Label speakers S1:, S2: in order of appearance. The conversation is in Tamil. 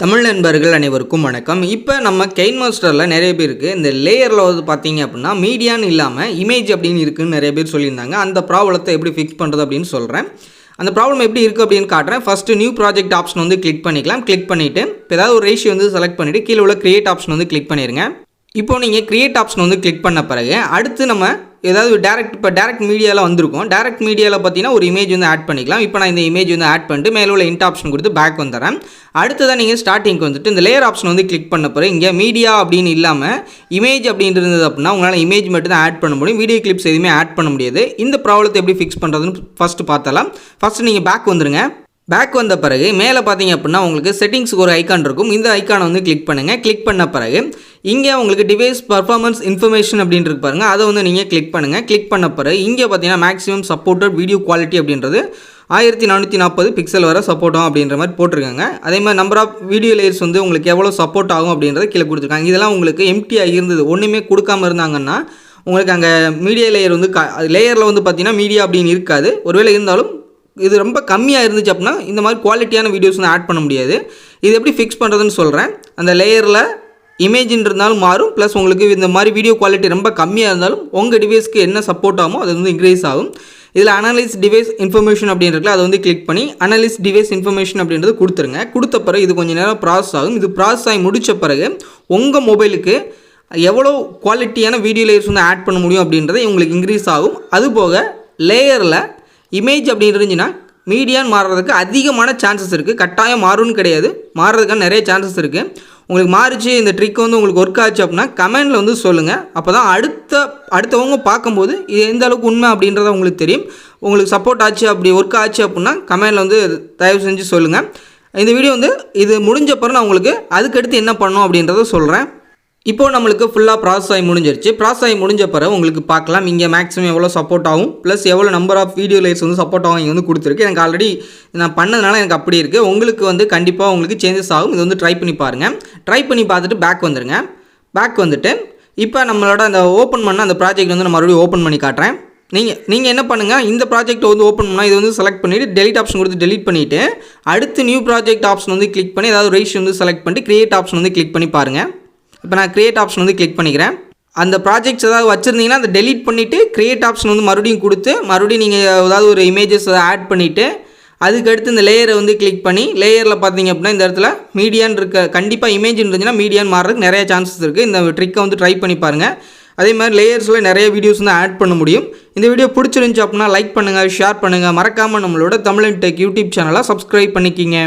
S1: தமிழ் நண்பர்கள் அனைவருக்கும் வணக்கம். இப்போ நம்ம கெயின்மாஸ்டரில் நிறைய பேருக்கு இந்த லேயரில் வந்து பார்த்தீங்க அப்படின்னா மீடியான்னு இல்லாமல் இமேஜ் அப்படின்னு இருக்குதுன்னு நிறைய பேர் சொல்லியிருந்தாங்க. அந்த ப்ராப்ளத்தை எப்படி ஃபிக்ஸ் பண்ணுறது அப்படின்னு சொல்கிறேன். அந்த ப்ராப்ளம் எப்படி இருக்குது அப்படின்னு காட்டுறேன். ஃபஸ்ட்டு நியூ ப்ராஜெக்ட் ஆப்ஷன் வந்து கிளிக் பண்ணிக்கலாம். கிளிக் பண்ணிவிட்டு இப்போ ஏதாவது ஒரு ரேஷியோ வந்து செலக்ட் பண்ணிவிட்டு கீழே உள்ள கிரியேட் ஆப்ஷன் வந்து கிளிக் பண்ணிடுங்க. இப்போ நீங்கள் கிரியேட் ஆப்ஷன் வந்து கிளிக் பண்ண பிறகு அடுத்து நம்ம ஏதாவது டேரக்ட் மீடியாவில் வந்திருக்கும். டேரக்ட் மீடியாவில் பார்த்தீங்கன்னா ஒரு இமேஜ் வந்து ஆட் பண்ணிக்கலாம். இப்போ நான் இந்த இமேஜ் வந்து ஆட் பண்ணிட்டு மேலே உள்ள இன்ட் ஆப்ஷன் கொடுத்து பேக் வந்துடுறேன். அடுத்ததான் நீங்கள் ஸ்டார்டிங்க்கு வந்துட்டு இந்த லேயர் ஆப்ஷன் வந்து கிளிக் பண்ண பிறகு இங்கே மீடியா அப்படின்னு இல்லாமல் இமேஜ் அப்படின்னு இருந்தது அப்படின்னா உங்களால் இமேஜ் மட்டும் தான் ஆட் பண்ண முடியும். வீடியோ கிளிப்ஸ் எதுவுமே ஆட் பண்ண முடியாது. இந்த ப்ராப்ளத்தை எப்படி ஃபிக்ஸ் பண்ணுறதுன்னு ஃபஸ்ட்டு பார்த்தலாம். ஃபஸ்ட்டு நீங்கள் பேக் வந்துடுங்க. பேக் வந்த பிறகு மேலே பார்த்தீங்க அப்படின்னா உங்களுக்கு செட்டிங்ஸுக்கு ஒரு ஐக்கான் இருக்கும். இந்த ஐக்கானை வந்து கிளிக் பண்ணுங்கள். கிளிக் பண்ண பிறகு இங்கே உங்களுக்கு டிவைஸ் பர்ஃபார்மன்ஸ் இன்ஃபர்மேஷன் அப்படின்னு இருக்கு பாருங்கள், அதை வந்து நீங்கள் கிளிக் பண்ணுங்கள். கிளிக் பண்ண பிறகு இங்கே பார்த்தீங்கன்னா மேக்ஸிமம் சப்போர்ட்டட் வீடியோ குவாலிட்டி அப்படின்றது 1440 பிக்சல் வரை சப்போர்ட் ஆகும் அப்படின்ற மாதிரி போட்டிருக்காங்க. அதே மாதிரி நம்பர் ஆஃப் வீடியோ லேயர்ஸ் வந்து உங்களுக்கு எவ்வளோ சப்போர்ட் ஆகும் அப்படின்றத கீழே கொடுத்துருக்காங்க. இதெல்லாம் உங்களுக்கு எம்டியாக இருந்தது ஒன்றுமே கொடுக்காமல் இருந்தாங்கன்னா உங்களுக்கு அங்கே மீடியா லேயர் வந்து லேயரில் வந்து பார்த்தீங்கன்னா மீடியா அப்படின்னு இருக்காது. ஒருவேளை இருந்தாலும் இது ரொம்ப கம்மியாக இருந்துச்சு அப்படின்னா இந்த மாதிரி குவாலிட்டியான வீடியோஸ் வந்து ஆட் பண்ண முடியாது. இது எப்படி ஃபிக்ஸ் பண்ணுறதுன்னு சொல்கிறேன். அந்த லேயரில் இமேஜின் இருந்தாலும் மாறும், ப்ளஸ் உங்களுக்கு இந்த மாதிரி வீடியோ குவாலிட்டி ரொம்ப கம்மியாக இருந்தாலும் உங்கள் டிவைஸ்க்கு என்ன சப்போர்ட் ஆகுமோ அது வந்து இன்க்ரீஸ் ஆகும். இதில் அனலைஸ் டிவைஸ் இன்ஃபர்மேஷன் அப்படின்றதுல அதை வந்து கிளிக் பண்ணி அனலைஸ் டிவைஸ் இன்ஃபர்மேஷன் அப்படின்றது கொடுத்துருங்க. கொடுத்த பிறகு இது கொஞ்சம் நேரம் ப்ராசஸ் ஆகும். இது ப்ராசஸ் ஆகி முடித்த பிறகு உங்கள் மொபைலுக்கு எவ்வளோ குவாலிட்டியான வீடியோ லேயர்ஸ் வந்து ஆட் பண்ண முடியும் அப்படின்றது உங்களுக்கு இன்க்ரீஸ் ஆகும். அதுபோக லேயரில் இமேஜ் அப்படின்னு இருந்துச்சுன்னா மீடியான்னு மாறுறதுக்கு அதிகமான சான்சஸ் இருக்குது. கட்டாயம் மாறும்னு கிடையாது, மாறுறதுக்கான நிறைய சான்சஸ் இருக்குது. உங்களுக்கு மாறிச்சு இந்த ட்ரிக் வந்து உங்களுக்கு ஒர்க் ஆச்சு அப்படின்னா கமெண்டில் வந்து சொல்லுங்கள். அப்போ தான் அடுத்தவங்க பார்க்கும்போது இது எந்த அளவுக்கு உண்மை அப்படின்றத உங்களுக்கு தெரியும். உங்களுக்கு சப்போர்ட் ஆச்சு அப்படி ஒர்க் ஆச்சு அப்படின்னா கமெண்டில் வந்து தயவு செஞ்சு சொல்லுங்கள். இந்த வீடியோ வந்து இது முடிஞ்ச பிறகு நான் உங்களுக்கு அதுக்கடுத்து என்ன பண்ணணும் அப்படின்றத சொல்கிறேன். இப்போது நம்மளுக்கு ஃபுல்லாக ப்ராசஸ் ஆகி முடிஞ்சிருச்சு. ப்ராசஸ் ஆகி முடிஞ்ச பிறகு உங்களுக்கு பார்க்கலாம் இங்கே மேக்ஸிமம் எவ்வளோ சப்போர்ட் ஆகும், ப்ளஸ் எவ்வளோ நம்பர் ஆஃப் வீடியோ லேயர்ஸ் வந்து சப்போர்ட் ஆகும் இங்கே வந்து கொடுத்துருக்கு. எனக்கு ஆல்ரெடி நான் பண்ணதுனால எனக்கு அப்படி இருக்குது. உங்களுக்கு வந்து கண்டிப்பாக உங்களுக்கு சேஞ்சஸ் ஆகும். இது வந்து ட்ரை பண்ணி பாருங்கள். ட்ரை பண்ணி பார்த்துட்டு பேக் வந்துடுங்க. பேக் வந்துட்டு இப்போ நம்மளோட அந்த ஓப்பன் பண்ண அந்த ப்ராஜெக்ட் வந்து நான் மறுபடியும் ஓப்பன் பண்ணி காட்டுறேன். நீங்கள் என்ன பண்ணுங்கள், இந்த ப்ராஜெக்ட்டை வந்து ஓப்பன் பண்ணால் இது வந்து செலக்ட் பண்ணிவிட்டு டெலிட் ஆப்ஷன் கொடுத்து டெலிட் பண்ணிவிட்டு அடுத்து நியூ ப்ராஜெக்ட் ஆப்ஷன் வந்து கிளிக் பண்ணி ஏதாவது ரேஷியோ வந்து செலக்ட் பண்ணிட்டு கிரியேட் ஆப்ஷன் வந்து கிளிக் பண்ணி பாருங்கள். இப்போ நான் கிரியேட் ஆப்ஷன் வந்து கிளிக் பண்ணிக்கிறேன். அந்த ப்ராஜெக்ட்ஸ் ஏதாவது வச்சுருந்தீங்கன்னா அதை டெலிட் பண்ணிவிட்டு கிரியேட் ஆப்ஷன் வந்து மறுபடியும் கொடுத்து மறுபடியும் நீங்கள் ஏதாவது ஒரு இமேஜஸ் ஆட் பண்ணிவிட்டு அதுக்கடுத்து இந்த லேயரை வந்து கிளிக் பண்ணி லேயரில் பார்த்தீங்க அப்படின்னா இந்த இடத்துல மீடியான்னு இருக்க கண்டிப்பாக இமேஜ் இருந்துச்சுன்னா மீடியான்னு மாறுறதுக்கு நிறைய சான்சஸ் இருக்குது. இந்த ட்ரிக்கை வந்து ட்ரை பண்ணி பாருங்கள். அதே மாதிரி லேயர்ஸில் நிறைய வீடியோஸ் வந்து ஆட் பண்ண முடியும். இந்த வீடியோ பிடிச்சிருந்துச்சு அப்படின்னா லைக் பண்ணுங்கள், ஷேர் பண்ணுங்கள். மறக்காமல் நம்மளோட தமிழ் டெக் யூடியூப் சேனலை சப்ஸ்கிரைப் பண்ணிக்கிங்க.